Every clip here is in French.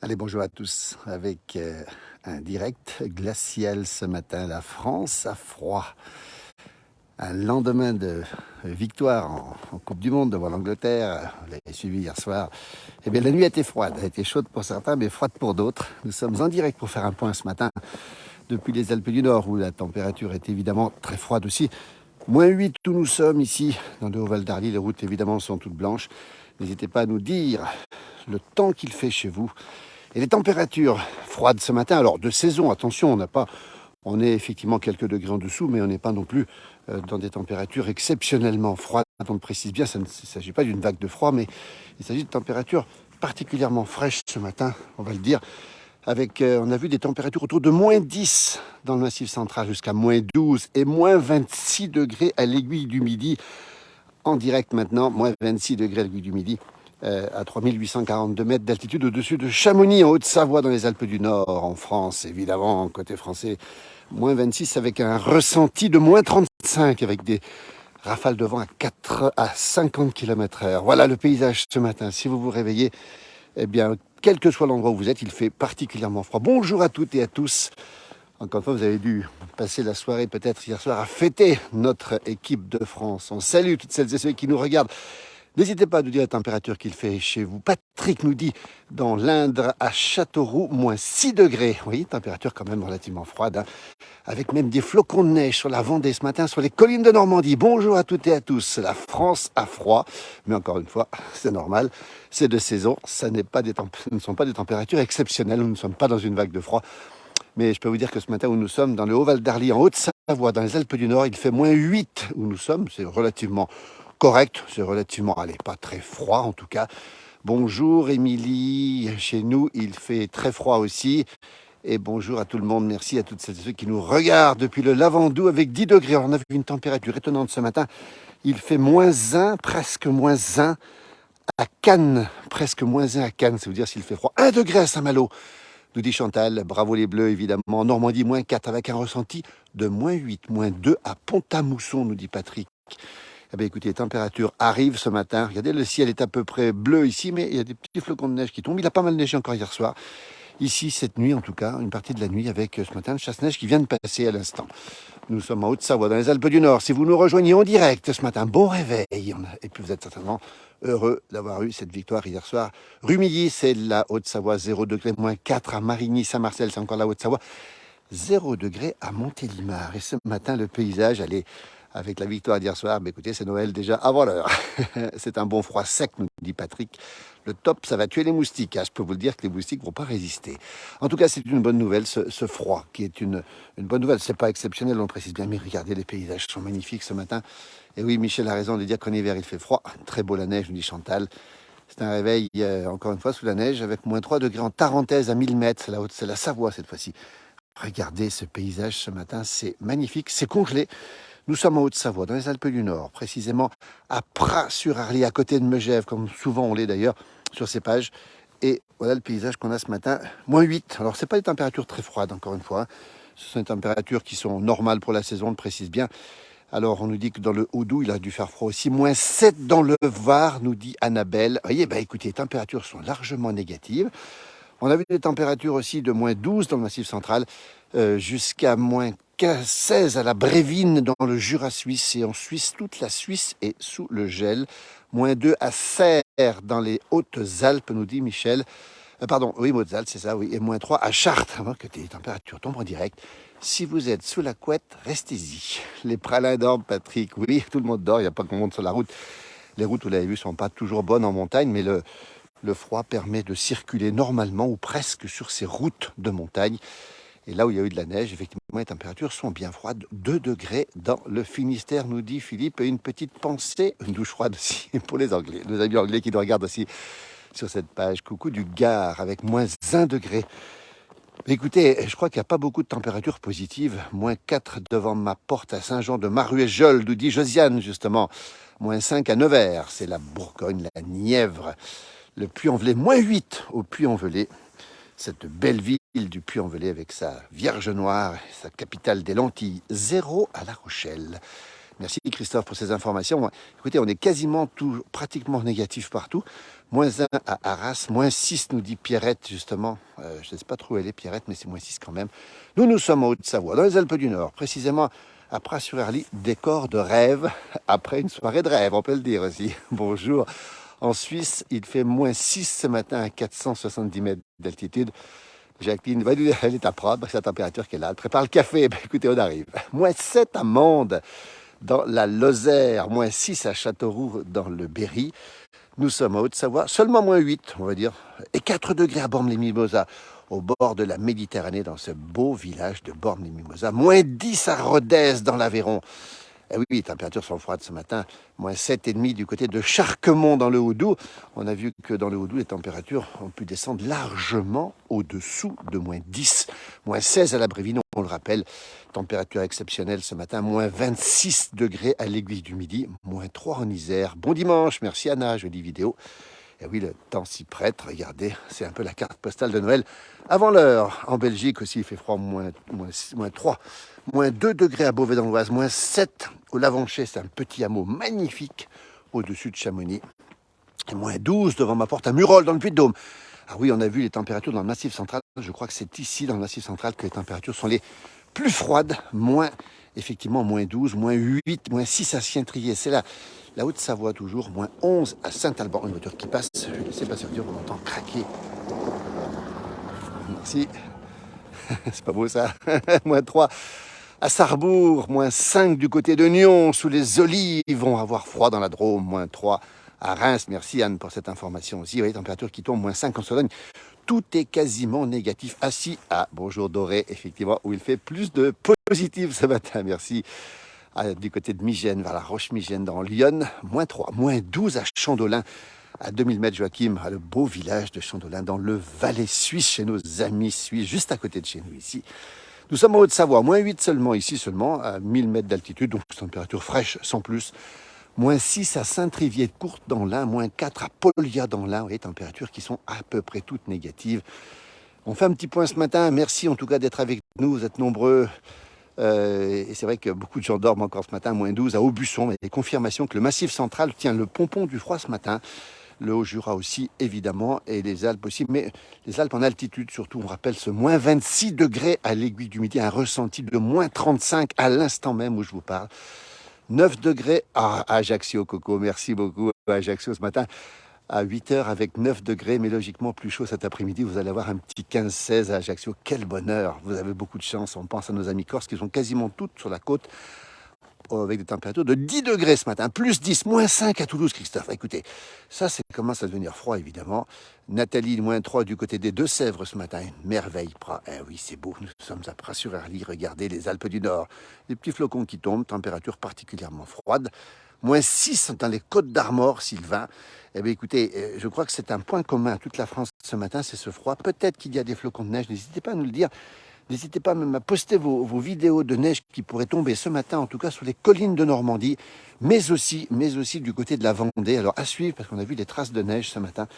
Allez, bonjour à tous. Avec un direct glacial ce matin, la France a froid. Un lendemain de victoire en Coupe du Monde devant l'Angleterre, vous l'avez suivi hier soir. Eh bien, la nuit a été froide. Elle a été chaude pour certains, mais froide pour d'autres. Nous sommes en direct pour faire un point ce matin depuis les Alpes du Nord, où la température est évidemment très froide aussi. -8 où nous sommes ici, dans le Haut-Val d'Arly. Les routes évidemment sont toutes blanches. N'hésitez pas à nous dire le temps qu'il fait chez vous. Et les températures froides ce matin, alors de saison, attention, on est effectivement quelques degrés en dessous, mais on n'est pas non plus dans des températures exceptionnellement froides. On le précise bien, il ne s'agit pas d'une vague de froid, mais il s'agit de températures particulièrement fraîches ce matin, on va le dire. On a vu des températures autour de -10 dans le Massif central, jusqu'à -12 et -26 degrés à l'Aiguille du Midi. En direct maintenant, -26 degrés à l'Aiguille du Midi. À 3842 mètres d'altitude au-dessus de Chamonix, en Haute-Savoie, dans les Alpes du Nord, en France, évidemment, côté français. -26 avec un ressenti de -35, avec des rafales de vent à 50 km/h. Voilà le paysage ce matin. Si vous vous réveillez, eh bien, quel que soit l'endroit où vous êtes, il fait particulièrement froid. Bonjour à toutes et à tous. Encore une fois, vous avez dû passer la soirée, peut-être hier soir, à fêter notre équipe de France. On salue toutes celles et ceux qui nous regardent. N'hésitez pas à nous dire la température qu'il fait chez vous. Patrick nous dit, dans l'Indre, à Châteauroux, -6 degrés. Oui, température quand même relativement froide, hein, avec même des flocons de neige sur la Vendée ce matin, sur les collines de Normandie. Bonjour à toutes et à tous. La France a froid, mais encore une fois, c'est normal. C'est de saison, ce ne sont pas des températures exceptionnelles. Nous ne sommes pas dans une vague de froid. Mais je peux vous dire que ce matin où nous sommes, dans le Haut-Val d'Arly, en Haute-Savoie, dans les Alpes du Nord, il fait -8 où nous sommes. C'est relativement correct, c'est relativement, allez, pas très froid en tout cas. Bonjour Émilie, chez nous il fait très froid aussi. Et bonjour à tout le monde, merci à toutes celles et ceux qui nous regardent depuis le Lavandou avec 10 degrés. Alors, on a vu une température étonnante ce matin. Il fait -1, presque -1 à Cannes, presque -1 à Cannes, c'est vous dire s'il fait froid. 1 degré à Saint-Malo, nous dit Chantal. Bravo les Bleus, évidemment. En Normandie, -4 avec un ressenti de -8, -2 à Pont-à-Mousson, nous dit Patrick. Eh bien, écoutez, les températures arrivent ce matin. Regardez, le ciel est à peu près bleu ici, mais il y a des petits flocons de neige qui tombent. Il a pas mal neigé encore hier soir. Ici, cette nuit, en tout cas, une partie de la nuit avec ce matin le chasse-neige qui vient de passer à l'instant. Nous sommes en Haute-Savoie, dans les Alpes du Nord. Si vous nous rejoignez en direct ce matin, bon réveil. Et puis vous êtes certainement heureux d'avoir eu cette victoire hier soir. Rumilly, c'est la Haute-Savoie, 0 degré, -4 à Marigny, Saint-Marcel, c'est encore la Haute-Savoie. 0 degré à Montélimar. Et ce matin, le paysage, allez, avec la victoire d'hier soir, mais écoutez, c'est Noël déjà avant l'heure. C'est un bon froid sec, nous dit Patrick. Le top, ça va tuer les moustiques. Je peux vous le dire que les moustiques ne vont pas résister. En tout cas, c'est une bonne nouvelle, ce froid, qui est une bonne nouvelle. C'est pas exceptionnel, on précise bien, mais regardez, les paysages sont magnifiques ce matin. Et oui, Michel a raison de dire qu'en hiver, il fait froid. Très beau la neige, nous dit Chantal. C'est un réveil, encore une fois, sous la neige, avec -3 degrés en Tarentaise à 1000 mètres. C'est la Savoie cette fois-ci. Regardez ce paysage ce matin, c'est magnifique, c'est congelé. Nous sommes en Haute-Savoie, dans les Alpes du Nord, précisément à Pras-sur-Arly, à côté de Megève, comme souvent on l'est d'ailleurs sur ces pages. Et voilà le paysage qu'on a ce matin, -8. Alors, ce n'est pas des températures très froides, encore une fois, hein. Ce sont des températures qui sont normales pour la saison, on le précise bien. Alors, on nous dit que dans le Haut-Doubs, il a dû faire froid aussi. -7 dans le Var, nous dit Annabelle. Vous voyez, écoutez, les températures sont largement négatives. On a vu des températures aussi de -12 dans le Massif central, jusqu'à -16 à la Brévine dans le Jura suisse. Et en Suisse, toute la Suisse est sous le gel. -2 à Serres dans les Hautes-Alpes, nous dit Michel. Pardon, oui, Hautes-Alpes, c'est ça, oui. Et -3 à Chartres, avant que les températures tombent en direct. Si vous êtes sous la couette, restez-y. Les pralins dorment, Patrick. Oui, tout le monde dort, il n'y a pas qu'on monte sur la route. Les routes, vous l'avez vu, ne sont pas toujours bonnes en montagne, mais le froid permet de circuler normalement ou presque sur ces routes de montagne. Et là où il y a eu de la neige, effectivement, les températures sont bien froides. 2 degrés dans le Finistère, nous dit Philippe. Et une petite pensée, une douche froide aussi pour les Anglais, nos amis anglais qui nous regardent aussi sur cette page. Coucou du Gard avec -1 degré. Écoutez, je crois qu'il n'y a pas beaucoup de températures positives. -4 devant ma porte à Saint-Jean-de-Maruéjol, nous dit Josiane, justement. -5 à Nevers, c'est la Bourgogne, la Nièvre. Le Puy-en-Velay, -8 au Puy-en-Velay. Cette belle ville du Puy-en-Velay avec sa Vierge Noire, sa capitale des lentilles. 0 à La Rochelle. Merci Christophe pour ces informations. Écoutez, on est quasiment pratiquement négatif partout. -1 à Arras, -6 nous dit Pierrette justement. Je ne sais pas trop où elle est Pierrette, mais c'est -6 quand même. Nous sommes en Haute-Savoie, dans les Alpes du Nord, précisément à Pras-sur-Arly, décor de rêve, après une soirée de rêve, on peut le dire aussi. Bonjour. En Suisse, il fait -6 ce matin à 470 mètres d'altitude. Jacqueline, elle est à Prades, c'est la température qu'elle a. Elle prépare le café. Ben, écoutez, on arrive. -7 à Mende, dans la Lozère. -6 à Châteauroux, dans le Berry. Nous sommes en Haute-Savoie. Seulement -8, on va dire. Et 4 degrés à Bormes-les-Mimosas, au bord de la Méditerranée, dans ce beau village de Bormes-les-Mimosas. -10 à Rodez, dans l'Aveyron. Eh oui, les températures sont froides ce matin. -7,5 du côté de Charquemont dans le Haut-Doubs. On a vu que dans le Haut-Doubs, les températures ont pu descendre largement au-dessous de -10. -16 à la Brévine, on le rappelle. Température exceptionnelle ce matin. -26 degrés à l'Aiguille du Midi. -3 en Isère. Bon dimanche, merci Anna, jolie vidéo. Et oui, le temps s'y prête. Regardez, c'est un peu la carte postale de Noël. Avant l'heure, en Belgique aussi, il fait froid, -3. -2 degrés à Beauvais dans l'Oise, -7 au Lavancher, c'est un petit hameau magnifique au-dessus de Chamonix. Et -12 devant ma porte à Murol dans le Puy-de-Dôme. Ah oui, on a vu les températures dans le Massif central. Je crois que c'est ici, dans le Massif central, que les températures sont les plus froides. Effectivement, -12, -8, -6 à Chien-Trier. C'est là. La Haute-Savoie toujours, -11 à Saint-Alban. Une voiture qui passe, je vais laisser passer la voiture, on entend craquer. Merci. C'est pas beau ça. -3 à Sarrebourg, -5 du côté de Nyon, sous les olives, on va avoir froid dans la Drôme, -3 à Reims. Merci Anne pour cette information aussi. Vous voyez, température qui tombe, -5 en Sologne. Tout est quasiment négatif. Assis à Bonjour Doré, effectivement, où il fait plus de positif ce matin. Merci. Du côté de Migène, vers la Roche-Migène dans Lyon, -3, -12 à Chandolin, à 2000 mètres Joachim, le beau village de Chandolin, dans le Valais suisse, chez nos amis suisses, juste à côté de chez nous ici. Nous sommes en Haute-Savoie, -8 seulement, ici seulement, à 1000 mètres d'altitude, donc température fraîche, sans plus. -6 à Saint-Trivier-de-Courte dans l'Ain, -4 à Polya dans l'Ain, vous voyez, températures qui sont à peu près toutes négatives. On fait un petit point ce matin, merci en tout cas d'être avec nous, vous êtes nombreux. Et c'est vrai que beaucoup de gens dorment encore ce matin, -12 à Aubusson, mais des confirmations que le Massif central tient le pompon du froid ce matin. Le Haut-Jura aussi, évidemment, et les Alpes aussi, mais les Alpes en altitude surtout, on rappelle ce -26 degrés à l'Aiguille du Midi, un ressenti de -35 à l'instant même où je vous parle. 9 degrés à Ajaccio, Coco, merci beaucoup à Ajaccio ce matin. À 8h avec 9 degrés, mais logiquement plus chaud cet après-midi. Vous allez avoir un petit 15-16 à Ajaccio. Quel bonheur! Vous avez beaucoup de chance. On pense à nos amis corses qui sont quasiment toutes sur la côte avec des températures de 10 degrés ce matin. +10, -5 à Toulouse, Christophe. Écoutez, ça commence à devenir froid, évidemment. Nathalie, -3 du côté des Deux-Sèvres ce matin. Une merveille, Pras. Eh oui, c'est beau. Nous sommes à Pras-sur-Arly. Regardez les Alpes du Nord. Des petits flocons qui tombent. Température particulièrement froide. -6 dans les Côtes d'Armor, Sylvain. Eh bien, écoutez, je crois que c'est un point commun à toute la France ce matin, c'est ce froid. Peut-être qu'il y a des flocons de neige, n'hésitez pas à nous le dire. N'hésitez pas même à poster vos vidéos de neige qui pourraient tomber ce matin, en tout cas sur les collines de Normandie, mais aussi du côté de la Vendée. Alors à suivre, parce qu'on a vu des traces de neige ce matin,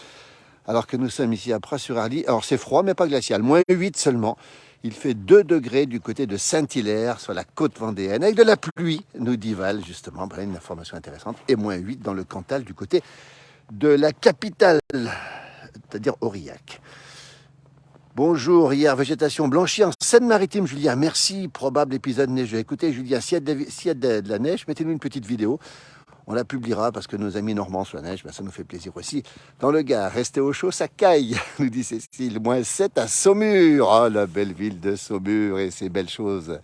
alors que nous sommes ici à Pras-sur-Arly. Alors c'est froid, mais pas glacial, -8 seulement. Il fait 2 degrés du côté de Saint-Hilaire, sur la côte vendéenne, avec de la pluie, nous dit Val, justement. Voilà une information intéressante. Et -8 dans le Cantal, du côté de la capitale, c'est-à-dire Aurillac. Bonjour, hier, végétation blanchie en Seine-Maritime, Julien. Merci, probable épisode neigeux. Écoutez, Julien, s'il y a de la neige, mettez-nous une petite vidéo. On la publiera parce que nos amis normands sur la neige, ça nous fait plaisir aussi. Dans le Gard, restez au chaud, ça caille, nous dit Cécile. -7 à Saumur. Oh, la belle ville de Saumur et ses belles choses.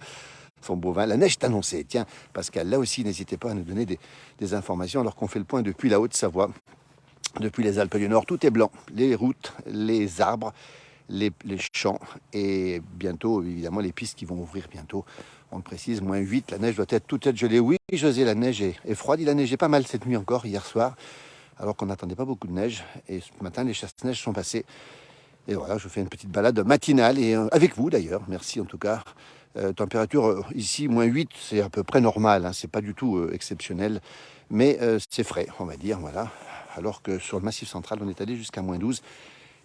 Son beau vin. La neige est annoncée. Tiens, Pascal, là aussi, n'hésitez pas à nous donner des informations alors qu'on fait le point depuis la Haute-Savoie, depuis les Alpes du Nord. Tout est blanc. Les routes, les arbres, les champs et bientôt, évidemment, les pistes qui vont ouvrir bientôt. On le précise, -8, la neige doit être toute gelée. Oui, José, la neige est froide. Il a neigé pas mal cette nuit encore, hier soir, alors qu'on n'attendait pas beaucoup de neige. Et ce matin, les chasse-neige sont passées. Et voilà, je fais une petite balade matinale, et avec vous d'ailleurs. Merci en tout cas. Température ici, -8, c'est à peu près normal. Hein, c'est pas du tout exceptionnel. Mais c'est frais, on va dire, voilà. Alors que sur le Massif central, on est allé jusqu'à -12.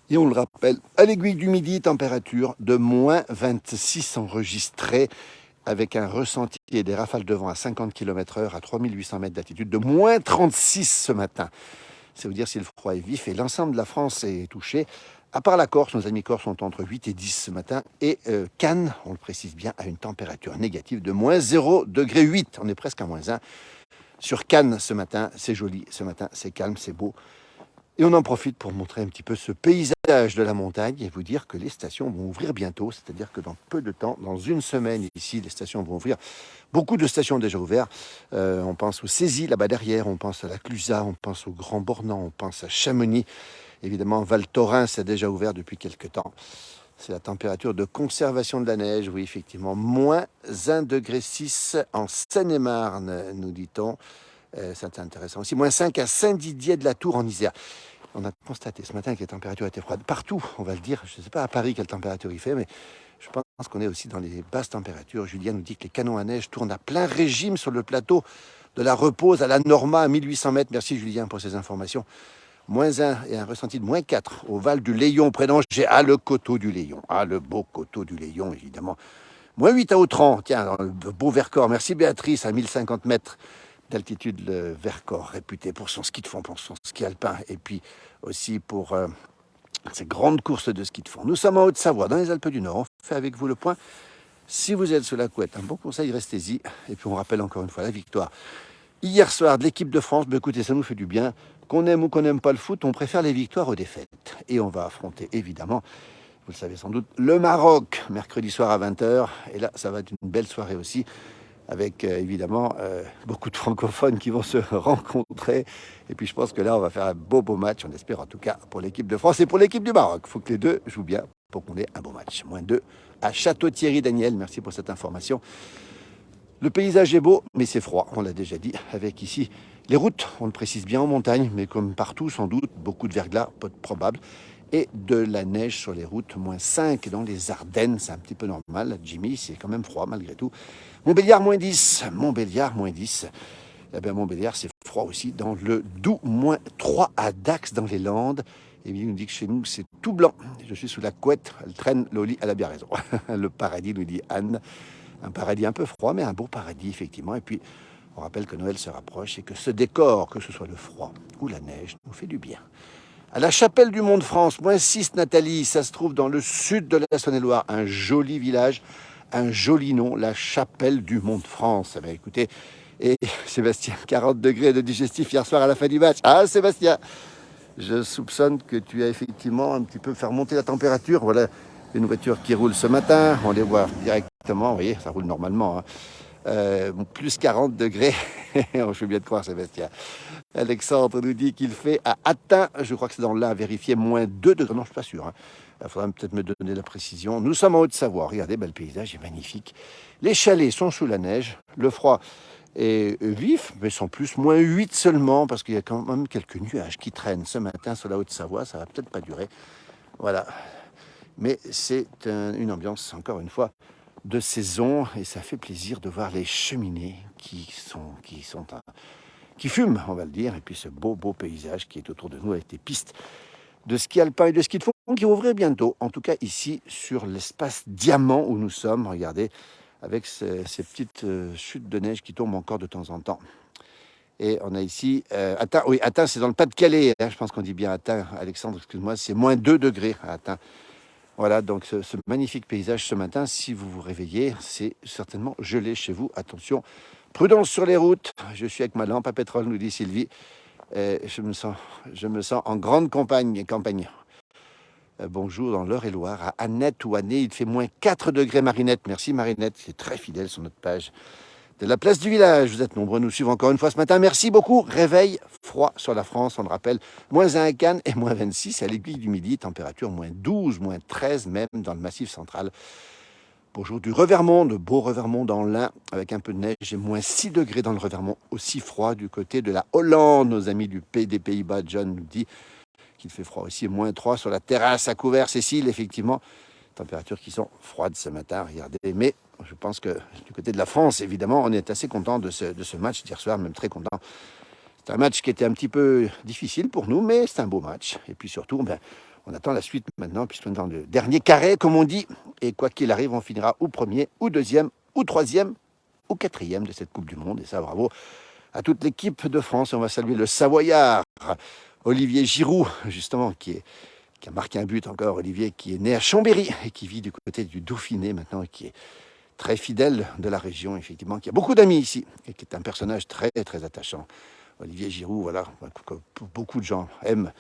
Et on le rappelle, à l'Aiguille du Midi, température de -26 enregistrée. avec un ressenti et des rafales de vent à 50 km/h à 3800 mètres d'altitude, de moins 36 ce matin. C'est vous dire si le froid est vif, et l'ensemble de la France est touché. À part la Corse, nos amis corses sont entre 8 et 10 ce matin, et Cannes, on le précise bien, a une température négative de moins 0,8 degré. On est presque à moins 1. Sur Cannes ce matin, c'est joli, ce matin c'est calme, c'est beau. Et on en profite pour montrer un petit peu ce paysage de la montagne et vous dire que les stations vont ouvrir bientôt, c'est-à-dire que dans peu de temps, dans une semaine ici, les stations vont ouvrir. Beaucoup de stations ont déjà ouvert. On pense au Cézy, là-bas derrière, on pense à la Clusaz, on pense au Grand Bornand, on pense à Chamonix. Évidemment, Val Thorens a déjà ouvert depuis quelques temps. C'est la température de conservation de la neige, oui, effectivement, moins 1,6 degré en Seine-et-Marne, nous dit-on. C'est intéressant aussi. Moins 5 à Saint-Didier-de-la-Tour en Isère. On a constaté ce matin que les températures étaient froides partout, on va le dire. Je ne sais pas à Paris quelle température il fait, mais je pense qu'on est aussi dans les basses températures. Julien nous dit que les canons à neige tournent à plein régime sur le plateau de la Repose à la Norma à 1800 mètres. Merci Julien pour ces informations. Moins 1 et un ressenti de moins 4 au Val du Léon, près d'Angers. Ah, le coteau du Léon. Ah, le beau coteau du Léon, évidemment. Moins 8 à Autran, tiens, dans le beau Vercors. Merci Béatrice, à 1050 mètres d'altitude, le Vercors, réputé pour son ski de fond, pour son ski alpin, et puis aussi pour ces grandes courses de ski de fond. Nous sommes en Haute-Savoie, dans les Alpes du Nord. On fait avec vous le point. Si vous êtes sous la couette, un bon conseil, restez-y. Et puis on rappelle encore une fois la victoire hier soir de l'équipe de France. Ben écoutez, ça nous fait du bien. Qu'on aime ou qu'on n'aime pas le foot, on préfère les victoires aux défaites. Et on va affronter, évidemment, vous le savez sans doute, le Maroc, mercredi soir à 20h. Et là, ça va être une belle soirée aussi, avec évidemment beaucoup de francophones qui vont se rencontrer. Et puis je pense que là, on va faire un beau match, on espère en tout cas pour l'équipe de France et pour l'équipe du Maroc. Il faut que les deux jouent bien pour qu'on ait un beau match. Moins 2 à Château-Thierry. Daniel, merci pour cette information. Le paysage est beau, mais c'est froid, on l'a déjà dit, avec ici les routes, on le précise bien, en montagne, mais comme partout sans doute, beaucoup de verglas, pas probable, et de la neige sur les routes, moins 5 dans les Ardennes, c'est un petit peu normal. Jimmy, c'est quand même froid malgré tout. Montbéliard, moins 10. Montbéliard, moins 10. Eh bien, Montbéliard, c'est froid aussi dans le Doubs, moins 3 à Dax dans les Landes. Et bien, il nous dit que chez nous, c'est tout blanc. Je suis sous la couette, elle traîne, Loli, elle a bien raison. Le paradis, nous dit Anne. Un paradis un peu froid, mais un beau paradis, effectivement. Et puis, on rappelle que Noël se rapproche et que ce décor, que ce soit le froid ou la neige, nous fait du bien. À la Chapelle du Mont-de-France, moins 6, Nathalie, ça se trouve dans le sud de la Saône-et-Loire, un joli village, un joli nom, la Chapelle du Mont-de-France. Eh bien, écoutez, et Sébastien, 40 degrés de digestif hier soir à la fin du match. Ah, Sébastien, je soupçonne que tu as effectivement un petit peu fait monter la température. Voilà une voiture qui roule ce matin, on les voit directement, vous voyez, ça roule normalement, hein. Plus 40 degrés, je suis bien de croire Sébastien. Alexandre nous dit qu'il fait à Atten, je crois que c'est dans l'Ain, vérifier, moins 2 degrés, non je ne suis pas sûr, hein. Il faudra peut-être me donner la précision. Nous sommes en Haute-Savoie, regardez, le paysage est magnifique. Les chalets sont sous la neige, le froid est vif, mais sans plus, moins 8 seulement, parce qu'il y a quand même quelques nuages qui traînent ce matin sur la Haute-Savoie, ça va peut-être pas durer. Voilà, mais c'est une ambiance, encore une fois, de saison, et ça fait plaisir de voir les cheminées qui fument, on va le dire, et puis ce beau paysage qui est autour de nous avec des pistes de ski alpin et de ski de fond qui vont ouvrir bientôt, en tout cas ici sur l'espace Diamant où nous sommes, regardez, avec ces petites chutes de neige qui tombent encore de temps en temps. Et on a ici, Atten, oui, Atten c'est dans le Pas-de-Calais, hein, je pense qu'on dit bien Atten, Alexandre, excuse-moi, c'est moins 2 degrés à Atten. Voilà, donc ce magnifique paysage ce matin, si vous vous réveillez, c'est certainement gelé chez vous. Attention, prudence sur les routes. Je suis avec ma lampe à pétrole, nous dit Sylvie. Je me sens en grande campagne. Bonjour dans l'Eure-et-Loire, à Annette ou Année, il fait moins 4 degrés Marinette. Merci Marinette, c'est très fidèle sur notre page de la place du village. Vous êtes nombreux à nous suivre encore une fois ce matin. Merci beaucoup. Réveil froid sur la France, on le rappelle. Moins 1 à Cannes et moins 26 à l'Aiguille du Midi. Température moins 12, moins 13 même dans le Massif central. Bonjour du Revermont, de beau Revermont dans l'Ain, avec un peu de neige et moins 6 degrés dans le Revermont. Aussi froid du côté de la Hollande. Nos amis des Pays-Bas, John nous dit qu'il fait froid aussi. Moins 3 sur la terrasse à couvert. Cécile, effectivement, températures qui sont froides ce matin, regardez. Mais je pense que du côté de la France, évidemment, on est assez content de ce match d'hier soir, même très content. C'est un match qui était un petit peu difficile pour nous, mais c'est un beau match. Et puis surtout, on attend la suite maintenant, puisqu'on est dans le dernier carré, comme on dit. Et quoi qu'il arrive, on finira ou premier, ou deuxième, ou 3e ou 4e de cette Coupe du Monde. Et ça, bravo à toute l'équipe de France. On va saluer le Savoyard, Olivier Giroud, justement, qui a marqué un but encore. Olivier qui est né à Chambéry et qui vit du côté du Dauphiné maintenant et qui est très fidèle de la région, effectivement, qui a beaucoup d'amis ici et qui est un personnage très, très attachant. Olivier Giroud, voilà, que beaucoup de gens aiment.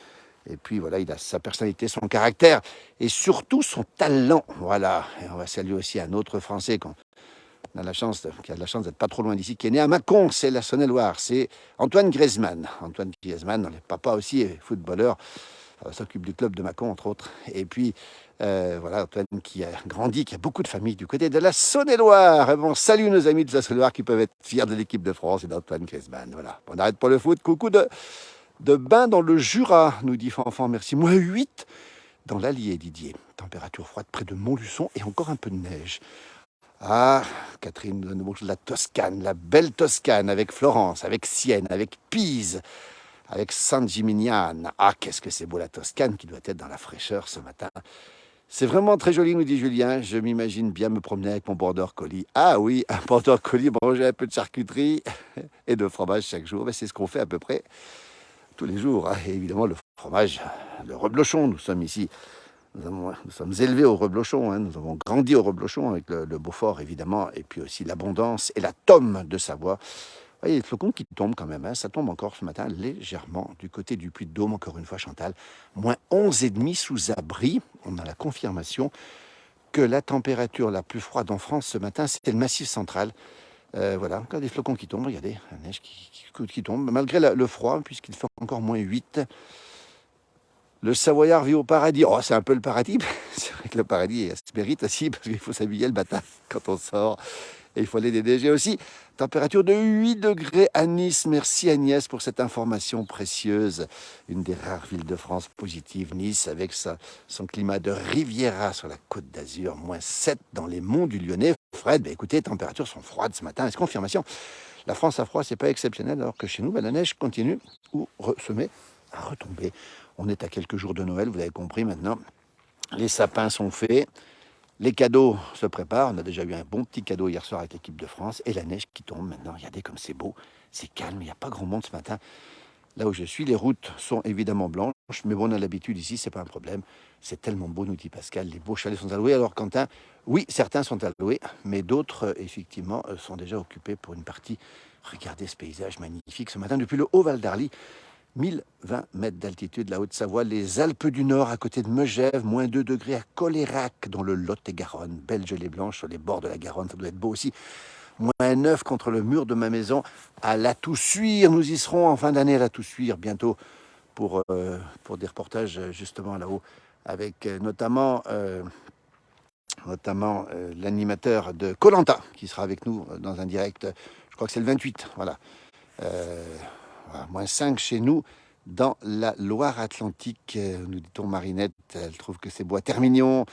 Et puis voilà, il a sa personnalité, son caractère et surtout son talent. Voilà. Et on va saluer aussi un autre Français qui a de la chance d'être pas trop loin d'ici, qui est né à Mâcon, c'est la Saône-et-Loire. C'est Antoine Griezmann. Antoine Griezmann, le papa aussi est footballeur, s'occupe du club de Mâcon, entre autres. Et puis, voilà, Antoine qui a grandi, qui a beaucoup de familles du côté de la Saône-et-Loire. Bon, salut nos amis de la Saône-et-Loire qui peuvent être fiers de l'équipe de France et d'Antoine Griezmann. Voilà, on arrête pour le foot. Coucou de bain dans le Jura, nous dit Fanfan, merci. -8 dans l'Allier, Didier. Température froide près de Montluçon et encore un peu de neige. Ah, Catherine de la Toscane, la belle Toscane, avec Florence, avec Sienne, avec Pise, avec San Gimignano. Ah, qu'est-ce que c'est beau la Toscane qui doit être dans la fraîcheur ce matin. C'est vraiment très joli, nous dit Julien. Je m'imagine bien me promener avec mon border collie. Ah oui, un border collie, manger un peu de charcuterie et de fromage chaque jour. Mais c'est ce qu'on fait à peu près tous les jours. Et évidemment, le fromage, le reblochon, nous sommes ici. Nous sommes élevés au reblochon, hein. Nous avons grandi au reblochon avec le Beaufort, évidemment, et puis aussi l'abondance et la tome de Savoie. Vous voyez, les flocons qui tombent quand même, hein. Ça tombe encore ce matin légèrement du côté du Puy-de-Dôme, encore une fois, Chantal. -11,5 sous abri. On a la confirmation que la température la plus froide en France ce matin, c'était le Massif central. Voilà, encore des flocons qui tombent, regardez, la neige qui tombe, malgré le froid, puisqu'il fait encore -8. Le Savoyard vit au paradis. Oh, c'est un peu le paradis. C'est vrai que le paradis se mérite aussi parce qu'il faut s'habiller le matin quand on sort. Et il faut aller déneiger aussi. Température de 8 degrés à Nice. Merci Agnès pour cette information précieuse. Une des rares villes de France positives, Nice, avec son climat de Riviera sur la côte d'Azur. -7 dans les monts du Lyonnais. Fred, écoutez, les températures sont froides ce matin. Est-ce confirmation? La France à froid, c'est pas exceptionnel, alors que chez nous, la neige continue ou se met à retomber. On est à quelques jours de Noël, vous avez compris maintenant. Les sapins sont faits, les cadeaux se préparent. On a déjà eu un bon petit cadeau hier soir avec l'équipe de France. Et la neige qui tombe maintenant. Regardez comme c'est beau, c'est calme, il n'y a pas grand monde ce matin. Là où je suis, les routes sont évidemment blanches. Mais bon, on a l'habitude ici, c'est pas un problème. C'est tellement beau, nous dit Pascal. Les beaux chalets sont alloués. Alors Quentin, oui, certains sont alloués, mais d'autres, effectivement, sont déjà occupés pour une partie. Regardez ce paysage magnifique ce matin depuis le Haut-Val d'Arly. 1020 mètres d'altitude, la Haute-Savoie, les Alpes du Nord, à côté de Megève, -2 degrés à Colérac, dans le Lot-et-Garonne. Belle gelée blanche sur les bords de la Garonne, ça doit être beau aussi. -9 contre le mur de ma maison à La Toussuire. Nous y serons en fin d'année à La Toussuire, bientôt, pour des reportages justement là-haut, avec notamment l'animateur de Koh-Lanta, qui sera avec nous dans un direct, je crois que c'est le 28, voilà. Voilà, -5 chez nous, dans la Loire-Atlantique, nous dit-on Marinette. Elle trouve que c'est beau à Termignon.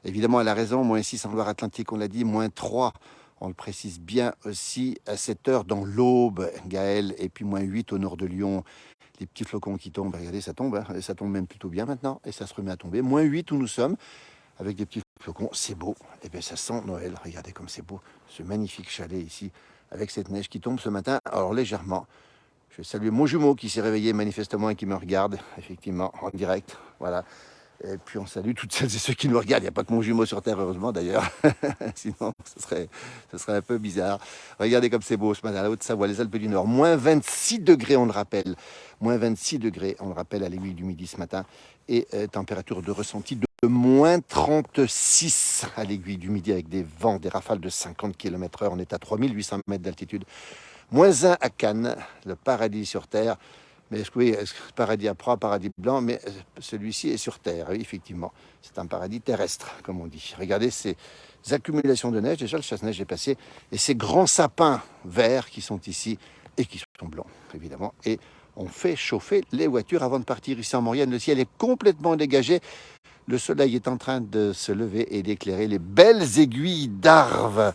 Évidemment, elle a raison, -6 en Loire-Atlantique, on l'a dit, -3, on le précise bien aussi, à 7 heures dans l'Aube, Gaël, et puis -8 au nord de Lyon. Les petits flocons qui tombent, regardez, ça tombe, hein, et ça tombe même plutôt bien maintenant, et ça se remet à tomber. -8 où nous sommes, avec des petits flocons, c'est beau. Et bien ça sent Noël, regardez comme c'est beau, ce magnifique chalet ici, avec cette neige qui tombe ce matin, alors légèrement. Je vais saluer mon jumeau qui s'est réveillé manifestement et qui me regarde, effectivement, en direct. Voilà. Et puis on salue toutes celles et ceux qui nous regardent. Il n'y a pas que mon jumeau sur Terre, heureusement d'ailleurs. Sinon, ce serait un peu bizarre. Regardez comme c'est beau ce matin, la Haute-Savoie, les Alpes du Nord. -26 degrés, on le rappelle. -26 degrés, on le rappelle, à l'aiguille du midi ce matin. Et température de ressenti de -36 à l'aiguille du midi, avec des vents, des rafales de 50 km/h. On est à 3800 mètres d'altitude. -1 à Cannes, le paradis sur Terre. Mais oui, paradis à proie, paradis blanc, mais celui-ci est sur Terre, oui, effectivement. C'est un paradis terrestre, comme on dit. Regardez ces accumulations de neige. Déjà, le chasse-neige est passé. Et ces grands sapins verts qui sont ici et qui sont blancs, évidemment. Et on fait chauffer les voitures avant de partir ici en Maurienne. Le ciel est complètement dégagé. Le soleil est en train de se lever et d'éclairer les belles aiguilles d'Arves,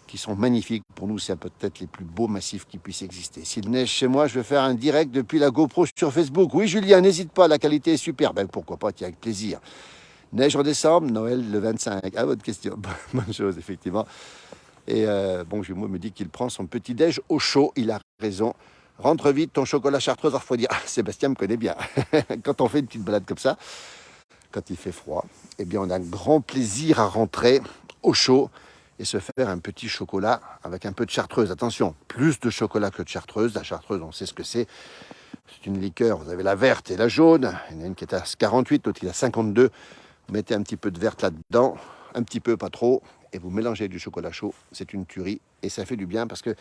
qui sont magnifiques. Pour nous, c'est peut-être les plus beaux massifs qui puissent exister. S'il neige chez moi, je vais faire un direct depuis la GoPro sur Facebook. Oui, Julien, n'hésite pas, la qualité est super. Ben, pourquoi pas, tiens, avec plaisir. Neige en décembre, Noël le 25. À votre question. Bonne chose, effectivement. Et bon, Jumeau me dit qu'il prend son petit-déj au chaud. Il a raison. Rentre vite ton chocolat chartreuse. Alors, il faut dire, Sébastien me connaît bien. Quand on fait une petite balade comme ça, quand il fait froid, eh bien, on a un grand plaisir à rentrer au chaud et se faire un petit chocolat avec un peu de chartreuse. Attention, plus de chocolat que de chartreuse. La chartreuse, on sait ce que c'est. C'est une liqueur. Vous avez la verte et la jaune. Il y en a une qui est à 48, l'autre qui est à 52. Vous mettez un petit peu de verte là-dedans, un petit peu, pas trop, et vous mélangez du chocolat chaud. C'est une tuerie et ça fait du bien parce que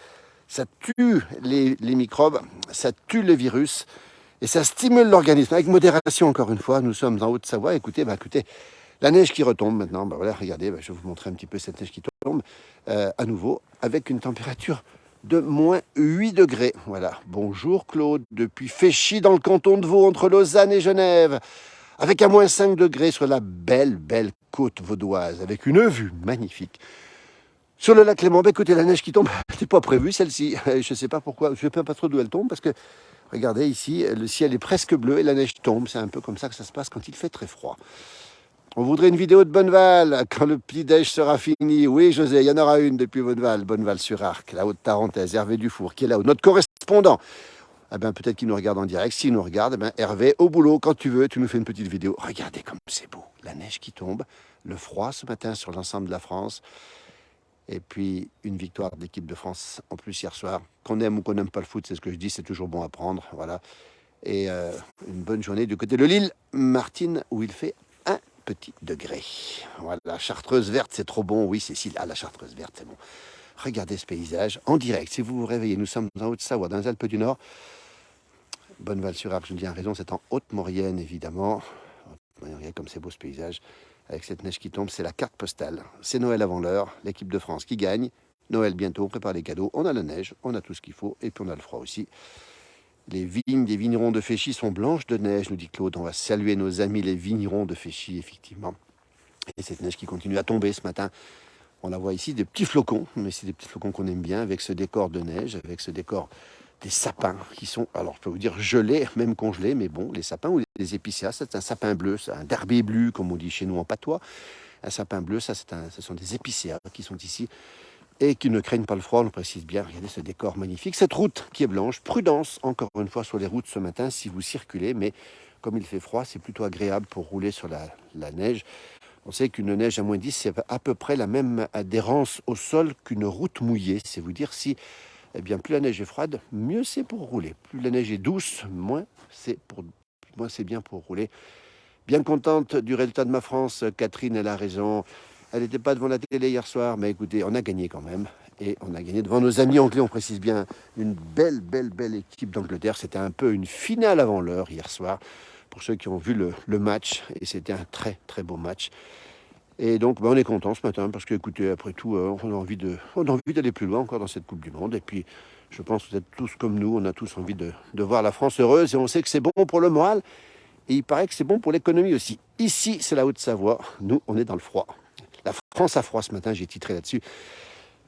ça tue les microbes, ça tue les virus et ça stimule l'organisme. Avec modération, encore une fois, nous sommes en Haute-Savoie. Écoutez, la neige qui retombe maintenant. Voilà, regardez, je vais vous montrer un petit peu cette neige qui tombe à nouveau avec une température de moins 8 degrés. Voilà. Bonjour Claude, depuis Féchy dans le canton de Vaud, entre Lausanne et Genève, avec un moins 5 degrés sur la belle côte vaudoise, avec une vue magnifique. Sur le lac Léman, écoutez, la neige qui tombe, c'est pas prévu celle-ci. Je ne sais pas pourquoi, je ne sais pas trop d'où elle tombe, parce que, regardez ici, le ciel est presque bleu et la neige tombe. C'est un peu comme ça que ça se passe quand il fait très froid. On voudrait une vidéo de Bonneval quand le petit-déj sera fini. Oui, José, il y en aura une depuis Bonneval-sur-Arc, la Haute-Tarentaise, Hervé Dufour, qui est là-haut, notre correspondant. Eh ben, peut-être qu'il nous regarde en direct. S'il nous regarde, eh ben, Hervé, au boulot, quand tu veux, tu nous fais une petite vidéo. Regardez comme c'est beau. La neige qui tombe, le froid ce matin sur l'ensemble de la France. Et puis, une victoire de l'équipe de France en plus hier soir. Qu'on aime ou qu'on n'aime pas le foot, c'est ce que je dis, c'est toujours bon à prendre. Voilà. Et une bonne journée du côté de l'île Martine, où il fait un petit degré. Voilà, la chartreuse verte, c'est trop bon. Oui, Cécile, la chartreuse verte, c'est bon. Regardez ce paysage en direct. Si vous vous réveillez, nous sommes en Haute-Savoie, dans les Alpes du Nord. Bonneval-sur-Arc, Julien a raison, c'est en Haute-Maurienne, évidemment. Regardez comme c'est beau ce paysage. Avec cette neige qui tombe, c'est la carte postale. C'est Noël avant l'heure, l'équipe de France qui gagne. Noël bientôt, on prépare les cadeaux. On a la neige, on a tout ce qu'il faut, et puis on a le froid aussi. Les vignes des vignerons de Féchy sont blanches de neige, nous dit Claude. On va saluer nos amis les vignerons de Féchy, effectivement. Et cette neige qui continue à tomber ce matin. On la voit ici, des petits flocons, mais c'est des petits flocons qu'on aime bien, avec ce décor de neige, avec ce décor des sapins qui sont, alors je peux vous dire gelés, même congelés, mais bon, les sapins ou les épicéas, c'est un sapin bleu, c'est un darbé bleu, comme on dit chez nous en patois. Un sapin bleu, ce sont des épicéas qui sont ici et qui ne craignent pas le froid, on le précise bien. Regardez ce décor magnifique, cette route qui est blanche. Prudence, encore une fois, sur les routes ce matin si vous circulez, mais comme il fait froid, c'est plutôt agréable pour rouler sur la neige. On sait qu'une neige à moins 10, c'est à peu près la même adhérence au sol qu'une route mouillée. C'est vous dire si, eh bien, plus la neige est froide, mieux c'est pour rouler. Plus la neige est douce, moins c'est bien pour rouler. Bien contente du résultat de ma France, Catherine, elle a raison. Elle n'était pas devant la télé hier soir, mais écoutez, on a gagné quand même. Et on a gagné devant nos amis anglais, on précise bien. Une belle équipe d'Angleterre. C'était un peu une finale avant l'heure hier soir, pour ceux qui ont vu le match. Et c'était un très beau match. Et donc, on est content ce matin parce que, écoutez, après tout, on a envie d'aller plus loin encore dans cette Coupe du Monde. Et puis, je pense que vous êtes tous comme nous, on a tous envie de voir la France heureuse et on sait que c'est bon pour le moral. Et il paraît que c'est bon pour l'économie aussi. Ici, c'est la Haute-Savoie. Nous, on est dans le froid. La France a froid ce matin, j'ai titré là-dessus.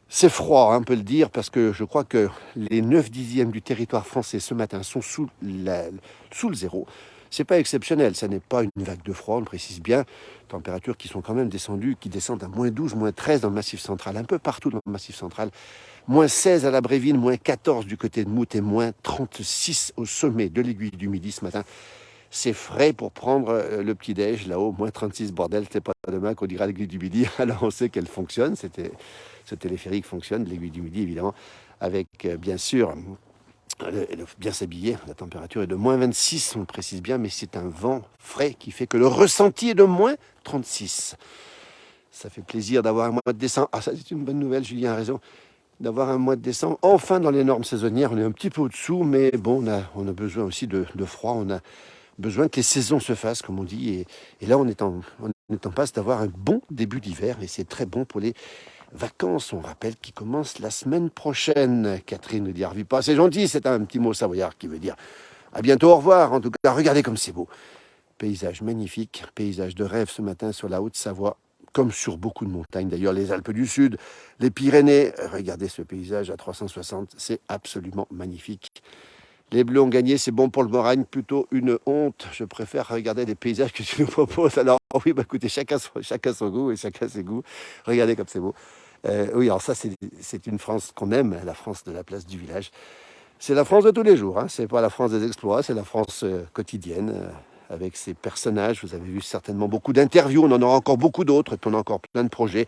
C'est froid, on peut le dire, parce que je crois que les 9/10 du territoire français ce matin sont sous le zéro. C'est pas exceptionnel, ça n'est pas une vague de froid, on le précise bien. Températures qui sont quand même descendues, qui descendent à moins 12, moins 13 dans le Massif central, un peu partout dans le Massif central. Moins 16 à la Bréville, moins 14 du côté de Mout et moins 36 au sommet de l'Aiguille du Midi ce matin. C'est frais pour prendre le petit-déj là-haut, moins 36, bordel, c'est pas demain qu'on dira l'Aiguille du Midi. Alors on sait qu'elle fonctionne, ce téléphérique fonctionne, l'Aiguille du Midi évidemment, avec bien sûr, bien s'habiller. La température est de moins 26, on le précise bien, mais c'est un vent frais qui fait que le ressenti est de moins 36. Ça fait plaisir d'avoir un mois de décembre. Ah, ça c'est une bonne nouvelle, Julien a raison. D'avoir un mois de décembre, enfin dans les normes saisonnières, on est un petit peu au-dessous, mais bon, on a besoin aussi de froid, on a besoin que les saisons se fassent, comme on dit, et là on est en passe d'avoir un bon début d'hiver, et c'est très bon pour les vacances, on rappelle, qui commencent la semaine prochaine. Catherine ne dit revis pas, c'est gentil, c'est un petit mot savoyard qui veut dire à bientôt, au revoir, en tout cas, regardez comme c'est beau. Paysage magnifique, paysage de rêve ce matin sur la Haute-Savoie, comme sur beaucoup de montagnes, d'ailleurs les Alpes du Sud, les Pyrénées, regardez ce paysage à 360, c'est absolument magnifique. Les Bleus ont gagné, c'est bon pour le moral, plutôt une honte. Je préfère regarder les paysages que tu nous proposes. Alors oui, écoutez, chacun son goût et chacun ses goûts. Regardez comme c'est beau. Oui, alors ça, c'est une France qu'on aime, la France de la place du village. C'est la France de tous les jours, hein. C'est pas la France des exploits, c'est la France quotidienne, avec ses personnages. Vous avez vu certainement beaucoup d'interviews, on en aura encore beaucoup d'autres, et puis on a encore plein de projets.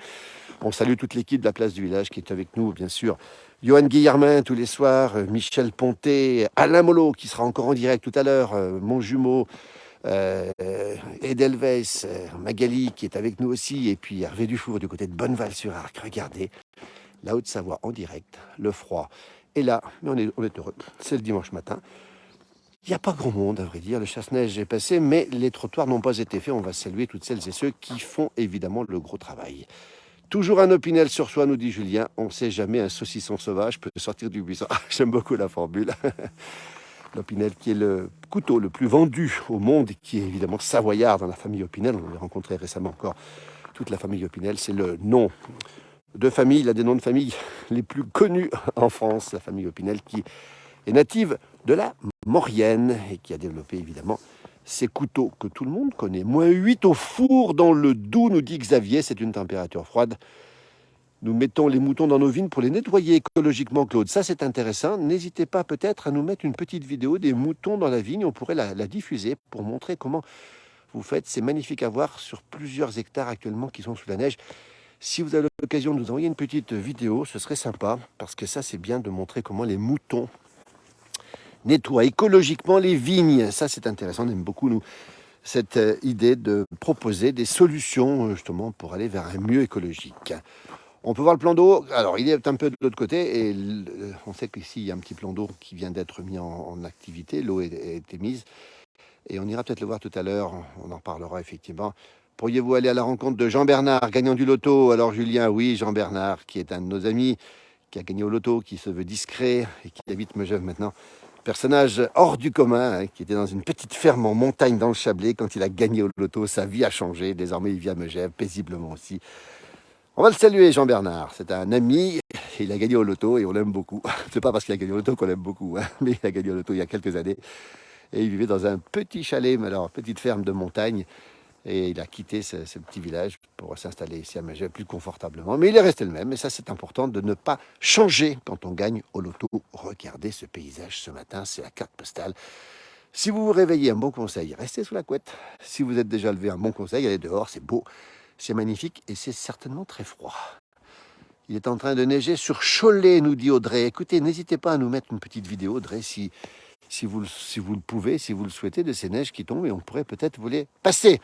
On salue toute l'équipe de la place du village qui est avec nous, bien sûr. Johan Guillermin tous les soirs, Michel Ponté, Alain Molot qui sera encore en direct tout à l'heure, mon jumeau, Edelweiss, Magali qui est avec nous aussi, et puis Hervé Dufour du côté de Bonneval-sur-Arc. Regardez, la Haute-Savoie en direct, le froid est là, mais on est heureux. C'est le dimanche matin. Il n'y a pas grand monde, à vrai dire. Le chasse-neige est passé, mais les trottoirs n'ont pas été faits. On va saluer toutes celles et ceux qui font évidemment le gros travail. Toujours un opinel sur soi, nous dit Julien. On ne sait jamais, un saucisson sauvage peut sortir du buisson. Ah, j'aime beaucoup la formule. L'Opinel qui est le couteau le plus vendu au monde, qui est évidemment savoyard dans la famille Opinel. On l'a rencontré récemment encore. Toute la famille Opinel, c'est le nom de famille, l'un des noms de famille les plus connus en France. La famille Opinel qui est native de la Maurienne et qui a développé évidemment ces couteaux que tout le monde connaît. -8 au four dans le Doubs, nous dit Xavier, c'est une température froide. Nous mettons les moutons dans nos vignes pour les nettoyer écologiquement, Claude. Ça, c'est intéressant. N'hésitez pas peut-être à nous mettre une petite vidéo des moutons dans la vigne. On pourrait la diffuser pour montrer comment vous faites. C'est magnifique à voir sur plusieurs hectares actuellement qui sont sous la neige. Si vous avez l'occasion de nous envoyer une petite vidéo, ce serait sympa, parce que ça, c'est bien de montrer comment les moutons nettoient écologiquement les vignes. Ça, c'est intéressant. On aime beaucoup, nous, cette idée de proposer des solutions, justement, pour aller vers un mieux écologique. On peut voir le plan d'eau. Alors, il est un peu de l'autre côté, et on sait qu'ici, il y a un petit plan d'eau qui vient d'être mis en activité. L'eau a été mise, et on ira peut-être le voir tout à l'heure. On en parlera effectivement. Pourriez-vous aller à la rencontre de Jean Bernard, gagnant du loto? Alors, Julien, oui, Jean Bernard, qui est un de nos amis, qui a gagné au loto, qui se veut discret et qui habite Megève maintenant. Personnage hors du commun, hein, qui était dans une petite ferme en montagne dans le Chablais. Quand il a gagné au loto, sa vie a changé. Désormais, il vit à Megève, paisiblement aussi. On va le saluer, Jean Bernard. C'est un ami. Il a gagné au loto et on l'aime beaucoup. C'est pas parce qu'il a gagné au loto qu'on l'aime beaucoup, hein, mais il a gagné au loto il y a quelques années. Et il vivait dans un petit chalet, mais alors petite ferme de montagne. Et il a quitté ce petit village pour s'installer ici à Megève plus confortablement. Mais il est resté le même. Et ça, c'est important de ne pas changer quand on gagne au loto. Regardez ce paysage ce matin. C'est la carte postale. Si vous vous réveillez, un bon conseil, restez sous la couette. Si vous êtes déjà levé, un bon conseil, allez dehors. C'est beau, c'est magnifique et c'est certainement très froid. Il est en train de neiger sur Cholet, nous dit Audrey. Écoutez, n'hésitez pas à nous mettre une petite vidéo, Audrey, si vous le pouvez, si vous le souhaitez, de ces neiges qui tombent et on pourrait peut-être vous les passer.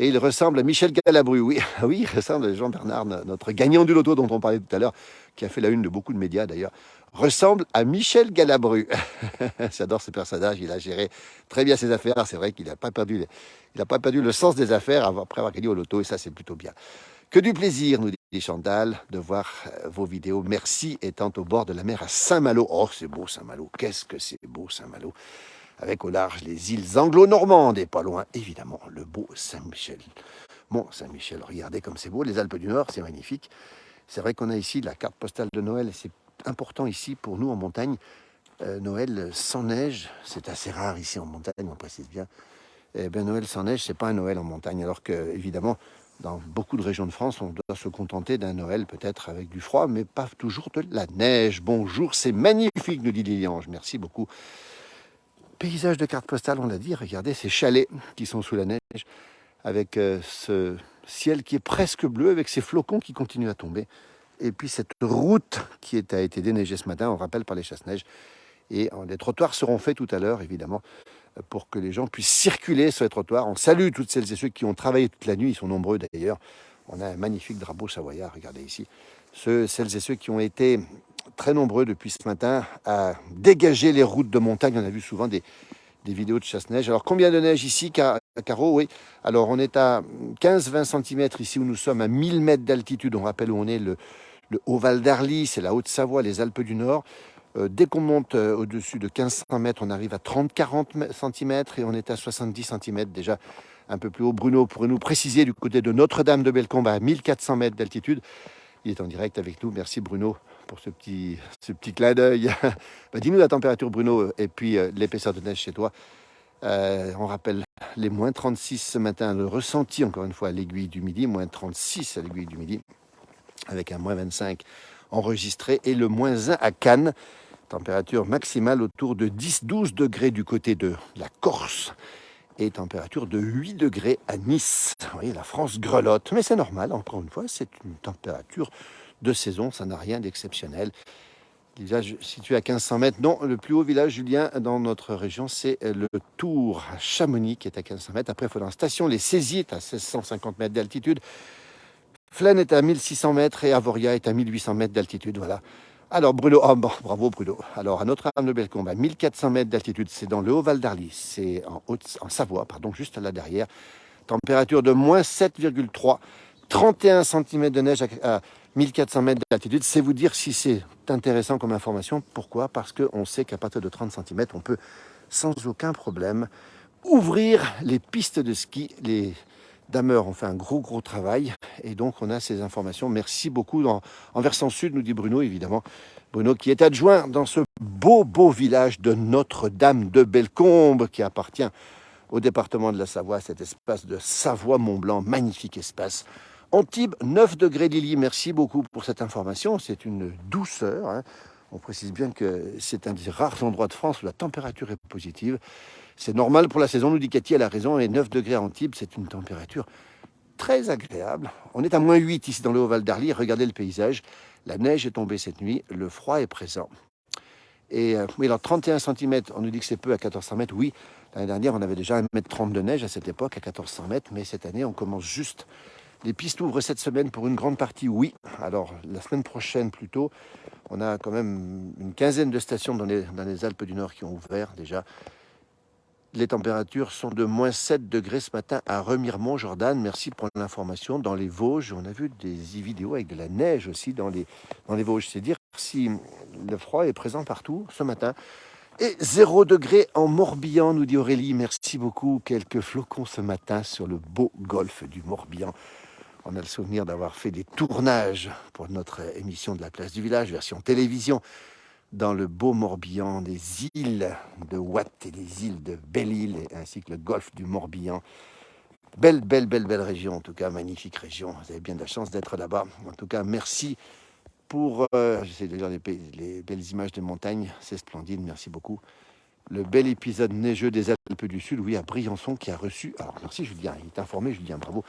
Et il ressemble à Michel Galabru, oui, oui, il ressemble à Jean Bernard, notre gagnant du loto dont on parlait tout à l'heure, qui a fait la une de beaucoup de médias d'ailleurs, ressemble à Michel Galabru. J'adore ce personnage, il a géré très bien ses affaires, c'est vrai qu'il n'a pas perdu le sens des affaires après avoir gagné au loto, et ça c'est plutôt bien. Que du plaisir, nous dit Chantal, de voir vos vidéos. Merci, étant au bord de la mer à Saint-Malo. Oh, c'est beau Saint-Malo, qu'est-ce que c'est beau Saint-Malo. Avec au large les îles anglo-normandes et pas loin, évidemment, le beau Saint-Michel. Bon, Saint-Michel, regardez comme c'est beau, les Alpes du Nord, c'est magnifique. C'est vrai qu'on a ici la carte postale de Noël, et c'est important ici pour nous en montagne. Noël sans neige, c'est assez rare ici en montagne, on précise bien. Eh bien, Noël sans neige, c'est pas un Noël en montagne, alors que, évidemment, dans beaucoup de régions de France, on doit se contenter d'un Noël peut-être avec du froid, mais pas toujours de la neige. Bonjour, c'est magnifique, nous dit Liliange. Merci beaucoup. Paysage de carte postale, on l'a dit, regardez ces chalets qui sont sous la neige, avec ce ciel qui est presque bleu, avec ces flocons qui continuent à tomber. Et puis cette route qui a été déneigée ce matin, on rappelle par les chasse-neige. Et les trottoirs seront faits tout à l'heure, évidemment, pour que les gens puissent circuler sur les trottoirs. On salue toutes celles et ceux qui ont travaillé toute la nuit, ils sont nombreux d'ailleurs. On a un magnifique drapeau savoyard, regardez ici. Celles et ceux qui ont été très nombreux depuis ce matin à dégager les routes de montagne. On a vu souvent des vidéos de chasse-neige. Alors, combien de neige ici, Caro? Oui. Alors, on est à 15-20 cm ici où nous sommes à 1000 mètres d'altitude. On rappelle où on est, le Haut-Val d'Arly, c'est la Haute-Savoie, les Alpes du Nord. Dès qu'on monte au-dessus de 1500 mètres, on arrive à 30-40 cm et on est à 70 cm déjà un peu plus haut. Bruno pourrait nous préciser du côté de Notre-Dame de Bellecombe à 1400 mètres d'altitude. Il est en direct avec nous. Merci Bruno pour ce petit clin d'œil. Dis-nous la température Bruno et puis l'épaisseur de neige chez toi. On rappelle les moins 36 ce matin, le ressenti encore une fois à l'aiguille du midi, moins 36 à l'aiguille du midi. avec un moins 25 enregistré, et le moins 1 à Cannes, température maximale autour de 10-12 degrés du côté de la Corse, et température de 8 degrés à Nice. Vous voyez, la France grelotte, mais c'est normal, encore une fois, c'est une température de saison, ça n'a rien d'exceptionnel. Village situé à 1500 mètres. Non, le plus haut village, Julien, dans notre région, c'est le Tour à Chamonix, qui est à 1500 mètres. Après, il faut dans la station. Les Saisies est à 1650 mètres d'altitude. Flaine est à 1600 mètres et Avoria est à 1800 mètres d'altitude. Voilà. Alors, Bruno, oh, bon, bravo Bruno. Alors, à Notre-Dame-de-Bellecombe, à 1400 mètres d'altitude, c'est dans le Haut-Val d'Arly, c'est en Savoie, pardon, juste là derrière. Température de moins 7,3, 31 cm de neige à 1400 mètres d'altitude. C'est vous dire si c'est intéressant comme information. Pourquoi? Parce qu'on sait qu'à partir de 30 cm, on peut sans aucun problème ouvrir les pistes de ski. Les dameurs ont fait un gros travail et donc on a ces informations. Merci beaucoup. En versant sud, nous dit Bruno, évidemment. Bruno qui est adjoint dans ce beau village de Notre-Dame-de-Bellecombe qui appartient au département de la Savoie, cet espace de Savoie-Mont-Blanc, magnifique espace. Antibes, 9 degrés Lily, merci beaucoup pour cette information, c'est une douceur. Hein. On précise bien que c'est un des rares endroits de France où la température est positive. C'est normal pour la saison, nous dit Cathy, elle a raison, et 9 degrés à Antibes, c'est une température très agréable. On est à moins 8 ici dans le Haut-Val d'Arly, regardez le paysage. La neige est tombée cette nuit, le froid est présent. Et oui, alors 31 cm, on nous dit que c'est peu à 1400 mètres, oui. L'année dernière, on avait déjà 1,30 m de neige à cette époque, à 1400 mètres, mais cette année, on commence juste. Les pistes ouvrent cette semaine pour une grande partie, oui. Alors, la semaine prochaine, plutôt, on a quand même une quinzaine de stations dans les Alpes du Nord qui ont ouvert déjà. Les températures sont de moins 7 degrés ce matin à Remiremont, Jordan. Merci pour l'information. Dans les Vosges, on a vu des vidéos avec de la neige aussi dans les Vosges. C'est dire si le froid est présent partout ce matin. Et 0 degré en Morbihan, nous dit Aurélie. Merci beaucoup. Quelques flocons ce matin sur le beau golfe du Morbihan. On a le souvenir d'avoir fait des tournages pour notre émission de la place du village, version télévision, dans le beau Morbihan, des îles de Watt et des îles de Belle-Île, ainsi que le golfe du Morbihan. Belle région, en tout cas, magnifique région. Vous avez bien de la chance d'être là-bas. En tout cas, merci pour... j'essaie de lire les belles images des montagnes, c'est splendide, merci beaucoup. Le bel épisode neigeux des Alpes du Sud, oui, à Briançon, qui a reçu... Alors, merci Julien, il est informé, Julien, bravo.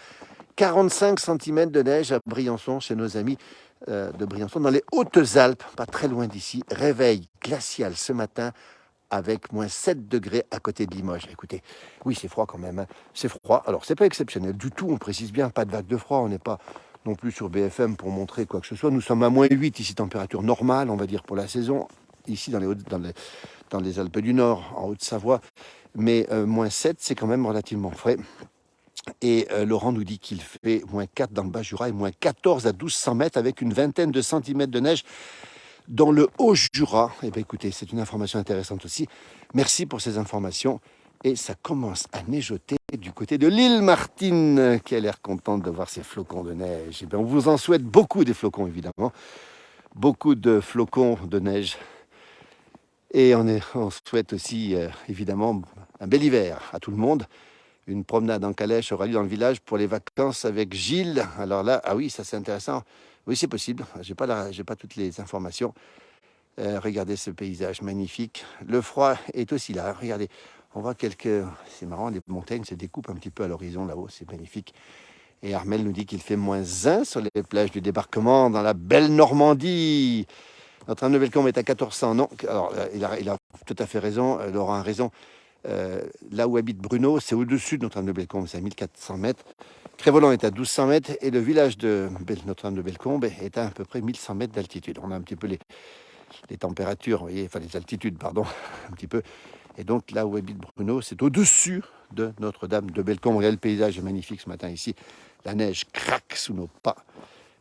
45 cm de neige à Briançon, chez nos amis de Briançon, dans les Hautes-Alpes, pas très loin d'ici. Réveil glacial ce matin, avec moins 7 degrés à côté de Limoges. Écoutez, oui, c'est froid quand même, hein. C'est froid. Alors, c'est pas exceptionnel du tout, on précise bien, pas de vague de froid, on n'est pas non plus sur BFM pour montrer quoi que ce soit. Nous sommes à moins 8 ici, température normale, on va dire, pour la saison, ici dans les Alpes du Nord, en Haute-Savoie. Mais moins 7, c'est quand même relativement frais. Et Laurent nous dit qu'il fait moins 4 dans le Bas-Jura et moins 14 à 1200 mètres avec une vingtaine de centimètres de neige dans le Haut-Jura. Eh bien, écoutez, c'est une information intéressante aussi. Merci pour ces informations. Et ça commence à neigeoter du côté de l'île Martine, qui a l'air contente de voir ces flocons de neige. Eh bien, on vous en souhaite beaucoup des flocons, évidemment. Beaucoup de flocons de neige. Et on souhaite aussi, évidemment, un bel hiver à tout le monde. Une promenade en calèche aura lieu dans le village pour les vacances avec Gilles. Alors là, ah oui, ça c'est intéressant. Oui, c'est possible. J'ai pas toutes les informations. Regardez ce paysage magnifique. Le froid est aussi là. Regardez, on voit c'est marrant, les montagnes se découpent un petit peu à l'horizon là-haut. C'est magnifique. Et Armel nous dit qu'il fait moins 1 sur les plages du débarquement dans la belle Normandie. Notre-Dame-de-Bellecombe est à 1400. Non, alors il a tout à fait raison. Laurent a raison. Là où habite Bruno, c'est au-dessus de Notre-Dame-de-Bellecombe, c'est à 1400 mètres. Crévolan est à 1200 mètres et le village de Notre-Dame-de-Bellecombe est à peu près 1100 mètres d'altitude. On a un petit peu les températures, vous voyez, enfin les altitudes, pardon, un petit peu. Et donc là où habite Bruno, c'est au-dessus de Notre-Dame-de-Bellecombe. Regardez, le paysage est magnifique ce matin ici. La neige craque sous nos pas.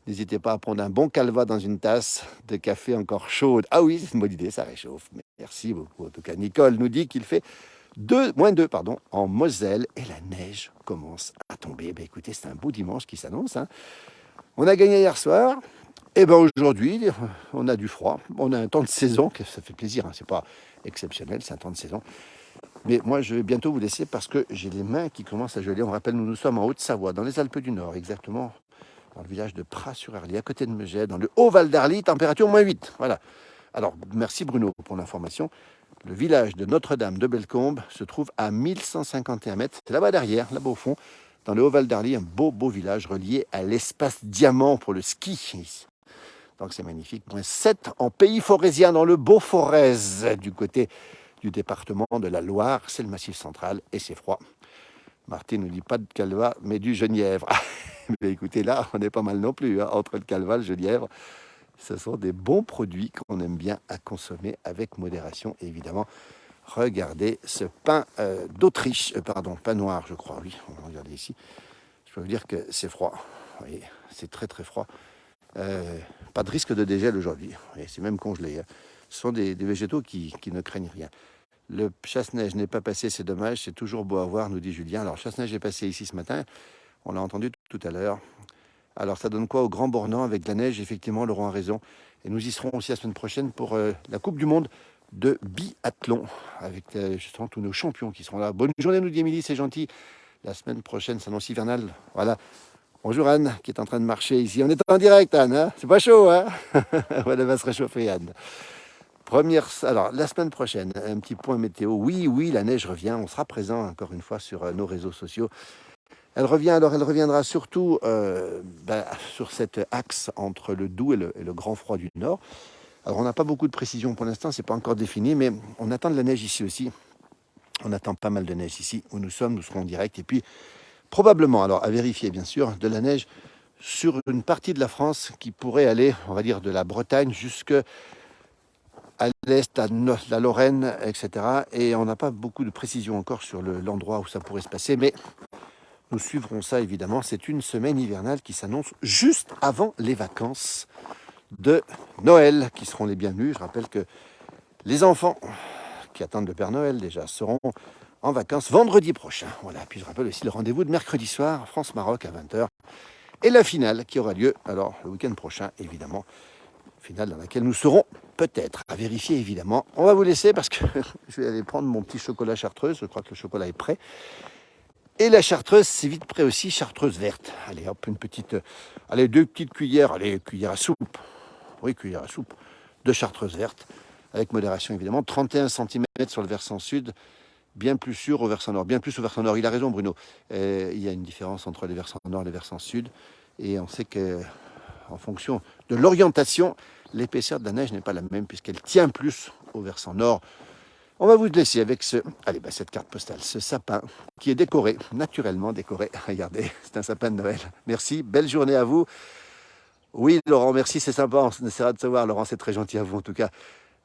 N'hésitez pas à prendre un bon calva dans une tasse de café encore chaude. Ah oui, c'est une bonne idée, ça réchauffe. Merci beaucoup. En tout cas, Nicole nous dit qu'il fait moins 2 en Moselle et la neige commence à tomber. Ben, écoutez, c'est un beau dimanche qui s'annonce, hein. On a gagné hier soir. Et ben aujourd'hui, on a du froid. On a un temps de saison, ça fait plaisir, hein. C'est pas exceptionnel, c'est un temps de saison. Mais moi, je vais bientôt vous laisser parce que j'ai les mains qui commencent à geler. On rappelle, nous sommes en Haute-Savoie, dans les Alpes du Nord, exactement. dans le village de Pras-sur-Arly, à côté de Megève, dans le Haut-Val d'Arly, température -8. Voilà. Alors, merci Bruno pour l'information. Le village de Notre-Dame de Bellecombe se trouve à 1151 mètres. C'est là-bas derrière, là-bas au fond, dans le Haut-Val d'Arly, un beau village relié à l'espace Diamant pour le ski. Donc c'est magnifique. -7 en pays forésien, dans le Beau-Forez, du côté du département de la Loire. C'est le Massif central et c'est froid. Martine ne dit pas de Calva, mais du genièvre. Mais écoutez, là, on est pas mal non plus, hein, entre le Calva et le genièvre. Ce sont des bons produits qu'on aime bien à consommer avec modération, évidemment. Regardez ce pain d'Autriche, pardon, pain noir, je crois, oui, on va regarder ici. Je peux vous dire que c'est froid, vous voyez, c'est très froid. Pas de risque de dégel aujourd'hui, c'est même congelé. Hein. Ce sont des végétaux qui ne craignent rien. Le chasse-neige n'est pas passé, c'est dommage, c'est toujours beau à voir, nous dit Julien. Alors, chasse-neige est passé ici ce matin, on l'a entendu tout à l'heure. Alors, ça donne quoi au Grand Bornand avec de la neige? Effectivement, Laurent a raison. Et nous y serons aussi la semaine prochaine pour la Coupe du Monde de biathlon, avec justement tous nos champions qui seront là. Bonne journée, nous dit Émilie, c'est gentil. La semaine prochaine s'annonce hivernale. Voilà. Bonjour Anne, qui est en train de marcher ici. On est en direct, Anne, hein, c'est pas chaud, hein? Voilà, elle va se réchauffer, Anne. Alors, la semaine prochaine, un petit point météo. Oui, la neige revient. On sera présent encore une fois sur nos réseaux sociaux. Elle reviendra surtout sur cet axe entre le Doubs et le grand froid du Nord. Alors, on n'a pas beaucoup de précision pour l'instant, c'est pas encore défini, mais on attend de la neige ici aussi. On attend pas mal de neige ici où nous sommes, nous serons en direct. Et puis, probablement, alors à vérifier bien sûr, de la neige sur une partie de la France qui pourrait aller, on va dire, de la Bretagne jusque à l'est, à la Lorraine, etc. Et on n'a pas beaucoup de précision encore sur l'endroit où ça pourrait se passer, mais nous suivrons ça évidemment. C'est une semaine hivernale qui s'annonce juste avant les vacances de Noël, qui seront les bienvenus. Je rappelle que les enfants qui attendent le Père Noël déjà seront en vacances vendredi prochain. Voilà. Puis je rappelle aussi le rendez-vous de mercredi soir, France-Maroc à 20h. Et la finale qui aura lieu, alors le week-end prochain, évidemment. Finale dans laquelle nous serons peut-être à vérifier, évidemment. On va vous laisser parce que je vais aller prendre mon petit chocolat chartreuse. Je crois que le chocolat est prêt. Et la chartreuse, c'est vite prêt aussi, chartreuse verte. Allez, hop, deux petites cuillères, cuillère à soupe. Oui, cuillère à soupe de chartreuse verte, avec modération, évidemment. 31 cm sur le versant sud, bien plus sûr au versant nord. Bien plus au versant nord, il a raison, Bruno. Il y a une différence entre les versants nord et les versants sud. Et on sait que en fonction de l'orientation, l'épaisseur de la neige n'est pas la même puisqu'elle tient plus au versant nord. On va vous laisser avec cette carte postale, ce sapin qui est décoré, naturellement décoré. Regardez, c'est un sapin de Noël. Merci, belle journée à vous. Oui, Laurent, merci, c'est sympa. On essaiera de savoir, Laurent, c'est très gentil à vous en tout cas.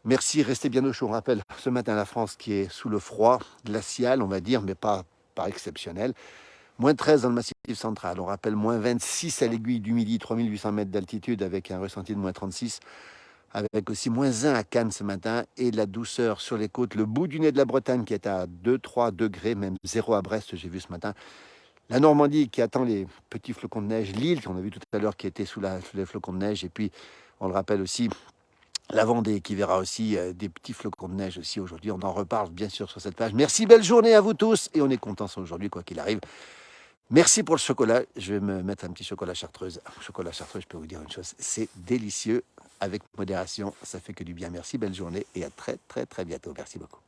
Merci, restez bien au chaud. On rappelle ce matin la France qui est sous le froid glacial, on va dire, mais pas exceptionnel. -13 dans le Massif central, on rappelle -26 à l'Aiguille du Midi, 3800 mètres d'altitude avec un ressenti de -36, avec aussi -1 à Cannes ce matin et de la douceur sur les côtes, le bout du nez de la Bretagne qui est à 2-3 degrés, même 0 à Brest, j'ai vu ce matin. La Normandie qui attend les petits flocons de neige, l'île qu'on a vu tout à l'heure qui était sous les flocons de neige, et puis on le rappelle aussi, la Vendée qui verra aussi des petits flocons de neige aussi aujourd'hui. On en reparle bien sûr sur cette page. Merci, belle journée à vous tous et on est contents aujourd'hui quoi qu'il arrive. Merci pour le chocolat. Je vais me mettre un petit chocolat chartreuse. Chocolat chartreuse, je peux vous dire une chose, c'est délicieux avec modération. Ça fait que du bien. Merci, belle journée et à très bientôt. Merci beaucoup.